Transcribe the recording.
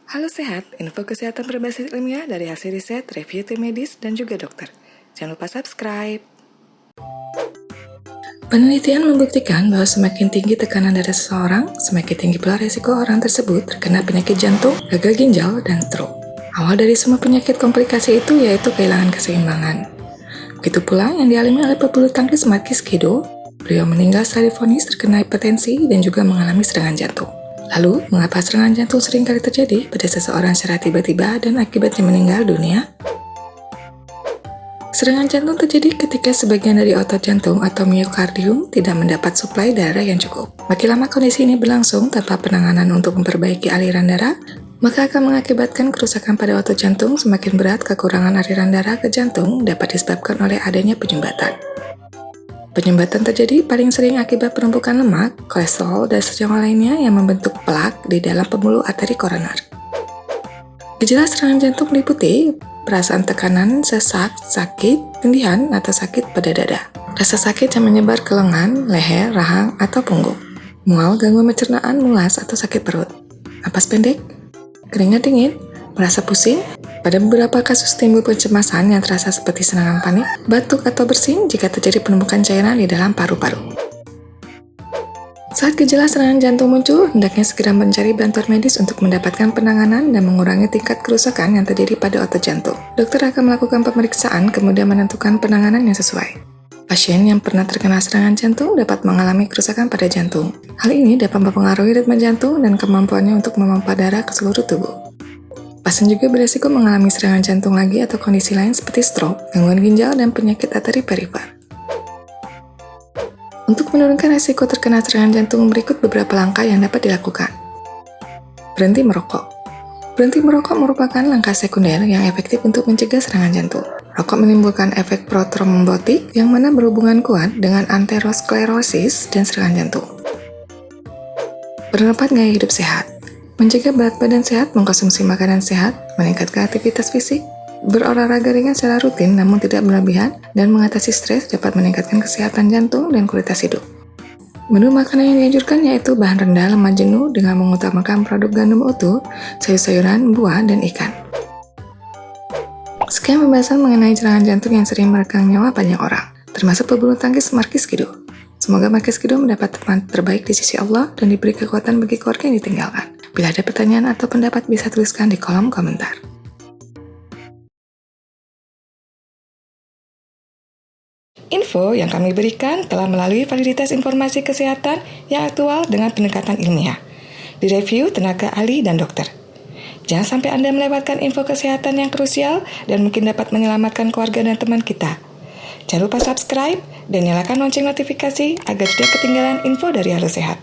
Halo Sehat, info kesehatan berbasis ilmiah dari hasil riset, review tim medis, dan juga dokter. Jangan lupa subscribe. Penelitian membuktikan bahwa semakin tinggi tekanan darah seseorang, semakin tinggi pula resiko orang tersebut terkena penyakit jantung, gagal ginjal, dan stroke. Awal dari semua penyakit komplikasi itu yaitu kehilangan keseimbangan. Begitu pula yang dialami oleh pebulu tangkis Markis Kido. Beliau meninggal setelah divonis terkena hipertensi dan juga mengalami serangan jantung. Lalu, mengapa serangan jantung sering kali terjadi pada seseorang secara tiba-tiba dan akibatnya meninggal dunia? Serangan jantung terjadi ketika sebagian dari otot jantung atau miokardium tidak mendapat suplai darah yang cukup. Makin lama kondisi ini berlangsung tanpa penanganan untuk memperbaiki aliran darah, maka akan mengakibatkan kerusakan pada otot jantung semakin berat. Kekurangan aliran darah ke jantung dapat disebabkan oleh adanya penyumbatan. Penyumbatan terjadi paling sering akibat penumpukan lemak, kolesterol, dan senyawa lainnya yang membentuk plak di dalam pembuluh arteri koroner. Gejala serangan jantung meliputi perasaan tekanan, sesak, sakit, tindihan, atau sakit pada dada. Rasa sakit yang menyebar ke lengan, leher, rahang, atau punggung. Mual, gangguan pencernaan, mulas, atau sakit perut. Napas pendek, keringat dingin, merasa pusing. Pada beberapa kasus timbul pencemasan yang terasa seperti serangan panik, batuk atau bersin jika terjadi penumpukan cairan di dalam paru-paru. Saat gejala serangan jantung muncul, hendaknya segera mencari bantuan medis untuk mendapatkan penanganan dan mengurangi tingkat kerusakan yang terjadi pada otot jantung. Dokter akan melakukan pemeriksaan kemudian menentukan penanganan yang sesuai. Pasien yang pernah terkena serangan jantung dapat mengalami kerusakan pada jantung. Hal ini dapat mempengaruhi ritme jantung dan kemampuannya untuk memompa darah ke seluruh tubuh. Pasien juga beresiko mengalami serangan jantung lagi atau kondisi lain seperti stroke, gangguan ginjal, dan penyakit arteri perifer. Untuk menurunkan resiko terkena serangan jantung, berikut beberapa langkah yang dapat dilakukan. Berhenti merokok. Berhenti merokok merupakan langkah sekunder yang efektif untuk mencegah serangan jantung. Rokok menimbulkan efek protrombotik yang mana berhubungan kuat dengan aterosklerosis dan serangan jantung. Penerapan gaya hidup sehat. Menjaga berat badan sehat, mengkonsumsi makanan sehat, meningkatkan aktivitas fisik, berolahraga ringan secara rutin namun tidak berlebihan, dan mengatasi stres dapat meningkatkan kesehatan jantung dan kualitas hidup. Menu makanan yang dianjurkan yaitu bahan rendah lemak jenuh dengan mengutamakan produk gandum utuh, sayur-sayuran, buah, dan ikan. Sekian pembahasan mengenai serangan jantung yang sering merekam nyawa banyak orang, termasuk pebulu tangkis Markis Kido. Semoga Markis Kido mendapat teman terbaik di sisi Allah dan diberi kekuatan bagi keluarga yang ditinggalkan. Bila ada pertanyaan atau pendapat bisa tuliskan di kolom komentar. Info yang kami berikan telah melalui validitas informasi kesehatan yang aktual dengan pendekatan ilmiah, direview tenaga ahli dan dokter. Jangan sampai Anda melewatkan info kesehatan yang krusial dan mungkin dapat menyelamatkan keluarga dan teman kita. Jangan lupa subscribe dan nyalakan lonceng notifikasi agar tidak ketinggalan info dari Halo Sehat.